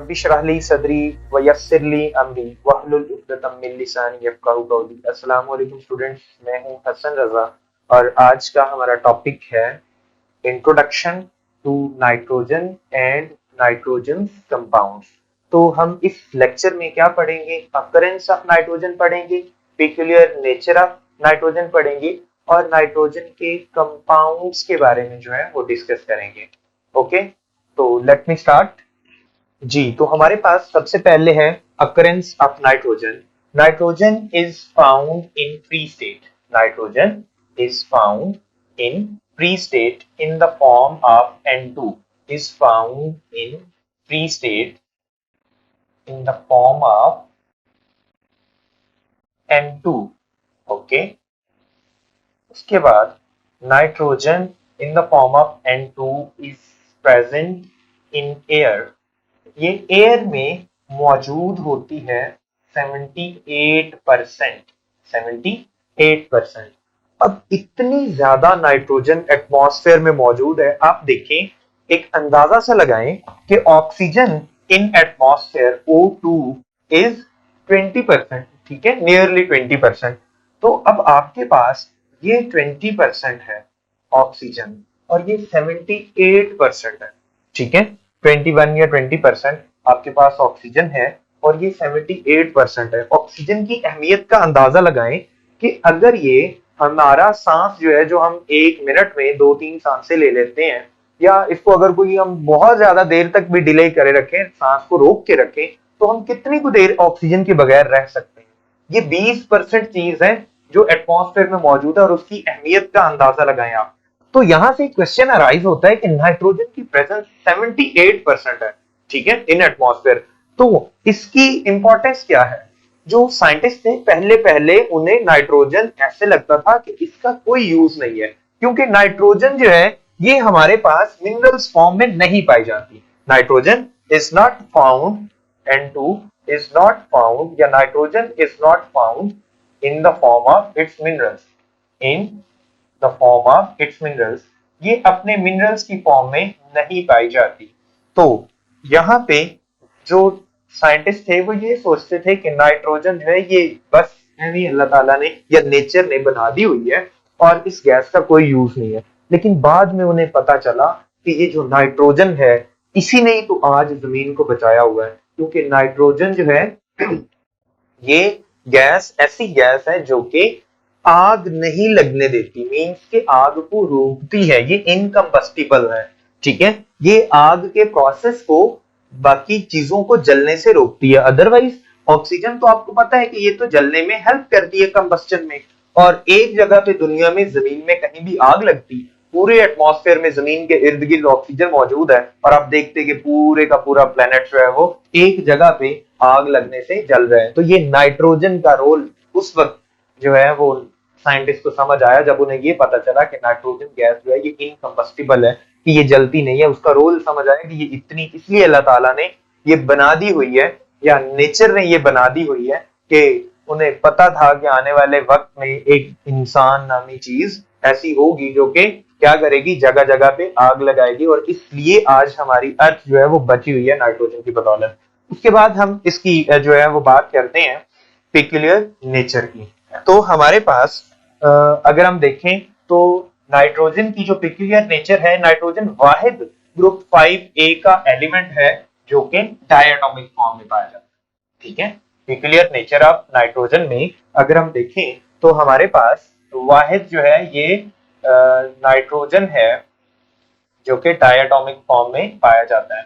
रब्बी इश्रह ली सदरी व यस्सिर ली अमरी वहलुल उक़दतम मिन लिसानी यफ़क़हू क़ौली। अस्सलाम वालेकुम स्टूडेंट्स, मैं हूं हसन रजा और आज का हमारा टॉपिक है introduction to nitrogen and nitrogen compounds. तो हम इस लेक्चर में क्या पढ़ेंगे? अकरेंस ऑफ नाइट्रोजन पढ़ेंगे, पेक्यूलियर नेचर ऑफ नाइट्रोजन पढ़ेंगे और नाइट्रोजन के कंपाउंड्स के बारे में जो है वो डिस्कस करेंगे। ओके, तो लेट मी स्टार्ट। जी, तो हमारे पास सबसे पहले है occurrence of nitrogen. Nitrogen is found in free state. Nitrogen is found in free state in the form of N2 is found in free state in the form of N2. Okay. उसके बाद nitrogen in the form of N2 is present in air. ये air में मौजूद होती है 78%। 78%। अब इतनी ज्यादा नाइट्रोजन एटमॉस्फेयर में मौजूद है, आप देखें, एक अंदाजा सा लगाएं कि oxygen in atmosphere O2 is 20%, ठीक है, नियरली 20%। तो अब आपके पास ये 20% है ऑक्सीजन और ये 78% है, ठीक है। 21 या 20% आपके पास ऑक्सीजन है और ये 78% है। ऑक्सीजन की अहमियत का अंदाजा लगाएं कि अगर ये हमारा सांस जो है, जो हम 1 मिनट में 2-3 सांसें ले लेते हैं, या इसको अगर कोई हम बहुत ज्यादा देर तक भी डिले करे रखें, सांस को रोक के रखें, तो हम कितनी को देर ऑक्सीजन के बगैर रह सकते हैं। ये 20% चीज है जो एटमॉस्फेयर में मौजूद है और उसकी अहमियत का अंदाजा लगाएं आप। तो यहां से क्वेश्चन अराइज होता है कि नाइट्रोजन की प्रेजेंस 78% है, ठीक है, इन एटमॉस्फेयर। तो इसकी इंपॉर्टेंस क्या है? जो साइंटिस्ट थे पहले पहले उन्हें नाइट्रोजन ऐसे लगता था कि इसका कोई यूज नहीं है, क्योंकि नाइट्रोजन जो है ये हमारे पास मिनरल्स फॉर्म में नहीं पाई जाती। Nitrogen is not found, N2 is not found या nitrogen is not found in the form of its minerals, in the form of its minerals, ये अपने मिनरल्स की फॉर्म में नहीं पाई जाती। तो यहाँ पे जो साइंटिस्ट थे वो ये सोचते थे कि नाइट्रोजन जो है ये बस अल्लाह ताला ने या नेचर ने बना दी हुई है और इस गैस का कोई यूज नहीं है। लेकिन बाद में उन्हें पता चला कि ये जो नाइट्रोजन है इसी ने ही तो आज जमीन को बचाया हुआ है, क्योंकि नाइट्रोजन जो है ये गैस ऐसी गैस है जो कि आग नहीं लगने देती, मींस के आग को रोकती है, ये इनकम्बस्टिबल है, ठीक है। ये आग के प्रोसेस को, बाकी चीजों को जलने से रोकती है। अदरवाइज ऑक्सीजन तो आपको पता है कि ये तो जलने में हेल्प करती है, कंबस्टन में। और एक जगह पे दुनिया में जमीन में कहीं भी आग लगती, पूरे एटमॉस्फेयर में जमीन के इर्द गिर्द ऑक्सीजन मौजूद है और आप देखते हैं कि पूरे का पूरा प्लेनेट जो है वो एक जगह पे आग लगने से जल रहा है। तो ये नाइट्रोजन का रोल उस वक्त जो है वो साइंटिस्ट को समझ आया जब उन्हें ये पता चला कि नाइट्रोजन गैस जो है ये इनकम्बस्टिबल है, कि ये जलती नहीं है। उसका रोल समझ आया कि ये इतनी, इसलिए अल्लाह ताला ने ये बना दी हुई है या नेचर ने ये बना दी हुई है कि उन्हें पता था कि आने वाले वक्त में एक इंसान नामी चीज ऐसी होगी जो कि क्या करेगी, जगह जगह पे आग लगाएगी, और इसलिए आज हमारी अर्थ जो है वो बची हुई है नाइट्रोजन की बदौलत। उसके बाद हम इसकी जो है वो बात करते हैं पेक्यूलियर नेचर की। तो हमारे पास अगर हम देखें तो नाइट्रोजन की जो पेक्यूलियर नेचर है, नाइट्रोजन वाहिद ग्रुप 5A का एलिमेंट है जो कि डायटोमिक फॉर्म में पाया जाता है, ठीक है। पेक्यूलियर नेचर ऑफ नाइट्रोजन में अगर हम देखें तो हमारे पास वाहिद जो है ये नाइट्रोजन है जो कि डायटोमिक फॉर्म में पाया जाता है,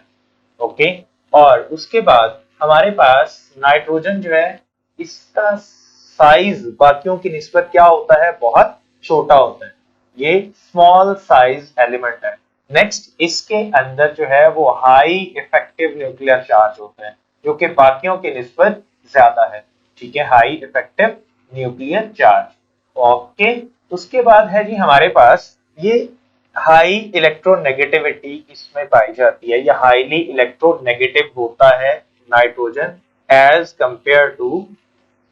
ओके। और उसके बाद हमारे पास नाइट्रोजन जो है इसका साइज बाकियों की निस्बत क्या होता है, बहुत छोटा होता है, ये स्मॉल साइज एलिमेंट है। नेक्स्ट, इसके अंदर जो है वो हाई इफेक्टिव न्यूक्लियर चार्ज होता है जो कि बाकियों की निस्बत ज्यादा है, ठीक है, high effective nuclear charge, okay. उसके बाद है जी हमारे पास ये हाई इलेक्ट्रोनेगेटिविटी इसमें पाई जाती है, या हाईली इलेक्ट्रोनेगेटिव होता है nitrogen as compare to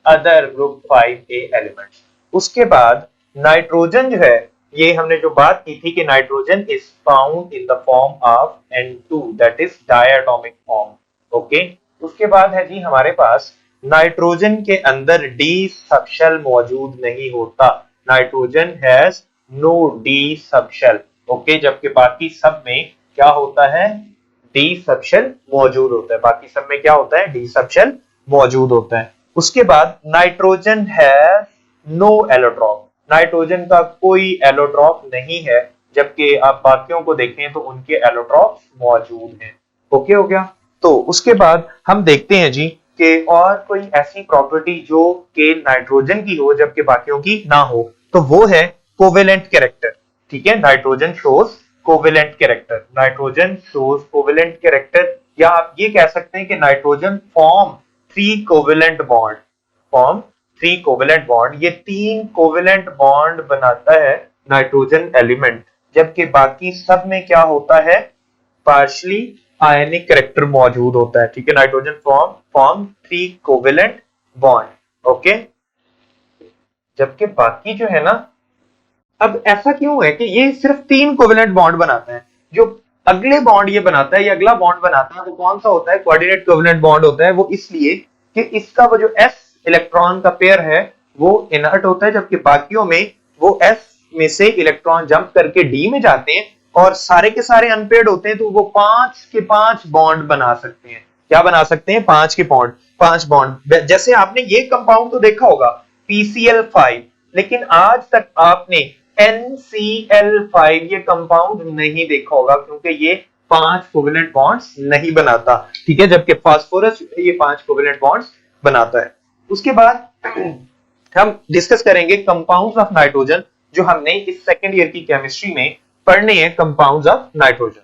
other group 5A elements. उसके बाद नाइट्रोजन जो है, ये हमने जो बात की थी कि nitrogen is found in the form of N2 that is diatomic form, okay, उसके बाद है जी हमारे पास नाइट्रोजन के अंदर डी सबशेल मौजूद नहीं होता, nitrogen has no D subshell. Okay, जबकि बाकी सब में क्या होता है, डी सबशेल मौजूद होता है, बाकी सब में क्या होता है, डी सबशेल मौजूद होता है। उसके बाद nitrogen has no allotrope, nitrogen का कोई एलोट्रॉप नहीं है, जबकि आप बाकियों को देखें तो उनके एलोट्रॉप मौजूद हैं। ओके हो गया। तो उसके बाद हम देखते हैं जी कि और कोई ऐसी प्रॉपर्टी जो कि नाइट्रोजन की हो जबकि बाकियों की ना हो, तो वो है कोवेलेंट कैरेक्टर। ठीक है, nitrogen shows covalent character, nitrogen shows covalent character, या आप ये कह सकते हैं कि nitrogen form 3 covalent bond, form 3 covalent bond, ये 3 कोवेलेंट बॉन्ड बनाता है नाइट्रोजन एलिमेंट, जबकि बाकी सब में क्या होता है, पार्शली आयनिक कैरेक्टर मौजूद होता है। ठीक है, nitrogen form 3 covalent bond. Okay, जबकि बाकी जो है ना, अब ऐसा क्यों है कि ये सिर्फ 3 कोवेलेंट बॉन्ड बनाता है, जो अगले बॉन्ड ये बनाता है, ये अगला बॉन्ड बनाता है, वो कौन सा होता है, कोऑर्डिनेट कोवेलेंट बॉन्ड होता है। वो इसलिए कि इसका वो जो s इलेक्ट्रॉन का पेयर है वो इनर्ट होता है, जबकि बाकियों में वो s में से इलेक्ट्रॉन जंप करके d में जाते हैं और सारे के सारे अनपेयर्ड होते हैं, तो वो 5 के 5 बॉन्ड बना सकते हैं। क्या बना सकते हैं, 5 के 5 बॉन्ड। जैसे आपने ये कंपाउंड तो देखा होगा PCl5, लेकिन आज तक आपने NCl5 ये कंपाउंड नहीं देखा होगा, क्योंकि ये 5 कोवेलेंट बॉन्ड्स नहीं बनाता। ठीक है, जबकि फास्फोरस ये 5 कोवेलेंट बॉन्ड्स बनाता है। उसके बाद हम डिस्कस करेंगे कंपाउंड्स ऑफ नाइट्रोजन, जो हमने इस सेकेंड ईयर की केमिस्ट्री में पढ़ने हैं, compounds of nitrogen.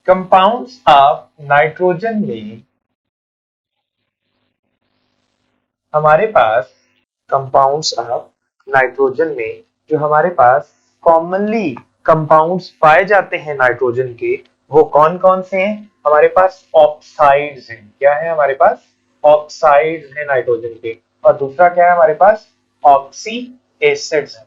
Compounds of nitrogen में हमारे पास, कंपाउंड्स ऑफ नाइट्रोजन में जो हमारे पास कॉमनली कंपाउंड्स पाए जाते हैं नाइट्रोजन के, वो कौन कौन से हैं, हमारे पास ऑक्साइड्स हैं। क्या है हमारे पास, ऑक्साइड्स हैं नाइट्रोजन के। और दूसरा क्या है हमारे पास, ऑक्सी एसिड्स हैं।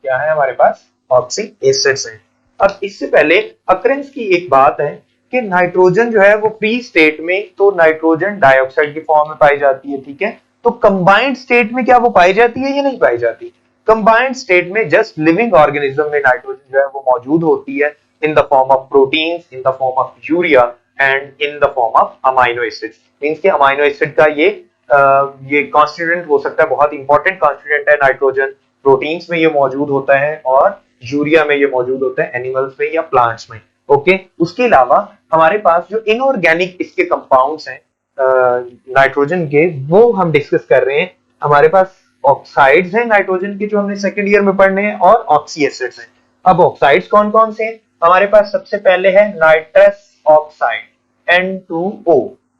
क्या है हमारे पास, ऑक्सी एसिड्स हैं। अब इससे पहले अकरेंस की एक बात है कि नाइट्रोजन जो है वो प्री स्टेट में तो नाइट्रोजन डाइऑक्साइड की फॉर्म में पाई जाती है। ठीक है, तो कंबाइंड स्टेट में क्या वो पाई जाती है या नहीं पाई जाती, कंबाइंड स्टेट में जस्ट लिविंग ऑर्गेनिज्म में नाइट्रोजन जो है वो मौजूद होती है in the form of proteins, in the form of urea and in the form of amino acids. Means के अमाइनो एसिड का ये कॉन्स्टिट्यूएंट हो सकता है, बहुत इंपॉर्टेंट कॉन्स्टिट्यूएंट है नाइट्रोजन, प्रोटीन्स में ये मौजूद होता है और यूरिया में ये मौजूद होता है, एनिमल्स में या प्लांट्स में। ओके, उसके अलावा हमारे पास जो इनऑर्गेनिक इसके कंपाउंड्स हैं नाइट्रोजन के, वो हम डिस्कस कर रहे हैं। हमारे पास ऑक्साइड्स हैं नाइट्रोजन के जो हमने सेकंड ईयर में पढ़ने हैं, और ऑक्सी एसिड्स हैं। अब ऑक्साइड्स कौन कौन से हैं, हमारे पास सबसे पहले है नाइट्रस ऑक्साइड N2O।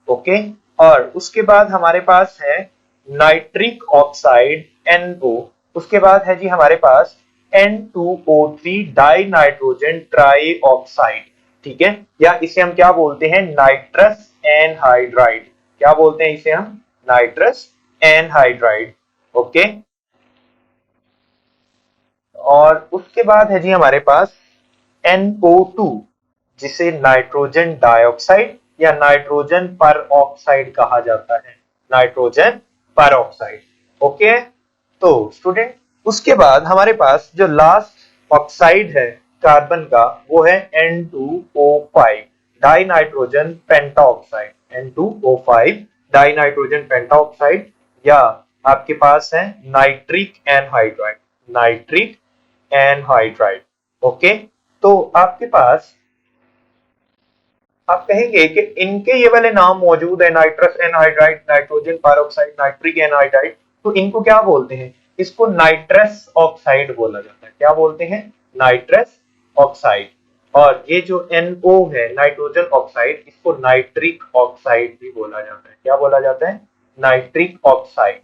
ओके, और उसके बाद हमारे पास है नाइट्रिक ऑक्साइड NO। उसके बाद है जी हमारे पास N2O3 die nitrogen try oxide. ठीक है, या इसे हम क्या बोलते हैं, नाइट्रस एनहाइड्राइड। क्या बोलते हैं इसे हम, नाइट्रस एनहाइड्राइड। ओके, और उसके बाद है जी हमारे पास NO2, जिसे नाइट्रोजन डाइऑक्साइड या नाइट्रोजन पर ऑक्साइड कहा जाता है, नाइट्रोजन पर ऑक्साइड। ओके, तो स्टूडेंट उसके बाद हमारे पास जो लास्ट ऑक्साइड है कार्बन का, वो है N2O5 die nitrogen pentoxide, N2O5 die nitrogen pentoxide, या आपके पास है nitric anhydride, nitric anhydride. Okay, तो आपके पास आप कहेंगे कि इनके ये वाले नाम मौजूद है, nitrous anhydride, nitrogen peroxide, nitric anhydride, तो इनको क्या बोलते हैं, इसको नाइट्रस ऑक्साइड बोला जाता है। क्या बोलते हैं, नाइट्रस ऑक्साइड। और ये जो NO है नाइट्रोजन ऑक्साइड, इसको नाइट्रिक ऑक्साइड भी बोला जाता है। क्या बोला जाता है, नाइट्रिक ऑक्साइड।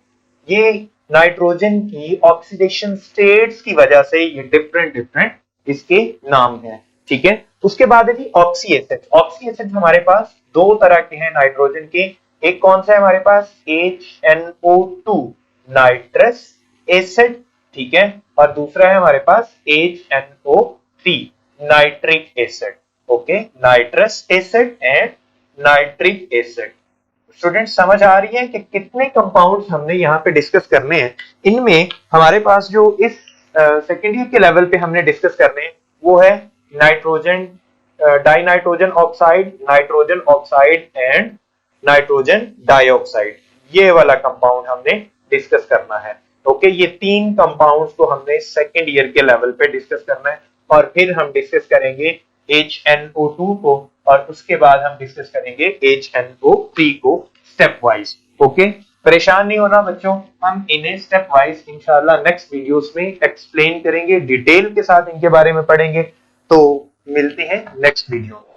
ये नाइट्रोजन की ऑक्सीडेशन स्टेट्स की वजह से ये डिफरेंट इसके नाम हैं। ठीक है, उसके बाद है जी ऑक्सी एसिड। ऑक्सी एसिड हमारे पास दो तरह के हैं नाइट्रोजन के, एक कौन सा है हमारे पास, HNO2 नाइट्रस एसिड। ठीक है, और दूसरा है हमारे पास HNO3 nitric acid. Okay, nitrous acid and nitric acid. Students समझ आ रही है कि कितने कंपाउंड्स हमने यहाँ पे डिस्कस करने हैं। इनमें हमारे पास जो इस सेकेंड ईयर के लेवल पे हमने डिस्कस करने हैं वो है nitrogen nitrogen oxide and nitrogen dioxide, ये वाला कंपाउंड हमने डिस्कस करना है। ओके, ये तीन कंपाउंड्स को हमने सेकेंड ईयर के लेवल पे डिस्कस करना है और फिर हम डिस्कस करेंगे HNO2 को और उसके बाद हम डिस्कस करेंगे HNO3 को स्टेप वाइज। ओके, परेशान नहीं होना बच्चों, हम इन्हें स्टेप वाइज इंशाल्लाह नेक्स्ट वीडियोस में एक्सप्लेन करेंगे, डिटेल के साथ इनके बारे में पढ़ेंगे। तो मिलते हैं नेक्स्ट वीडियो में।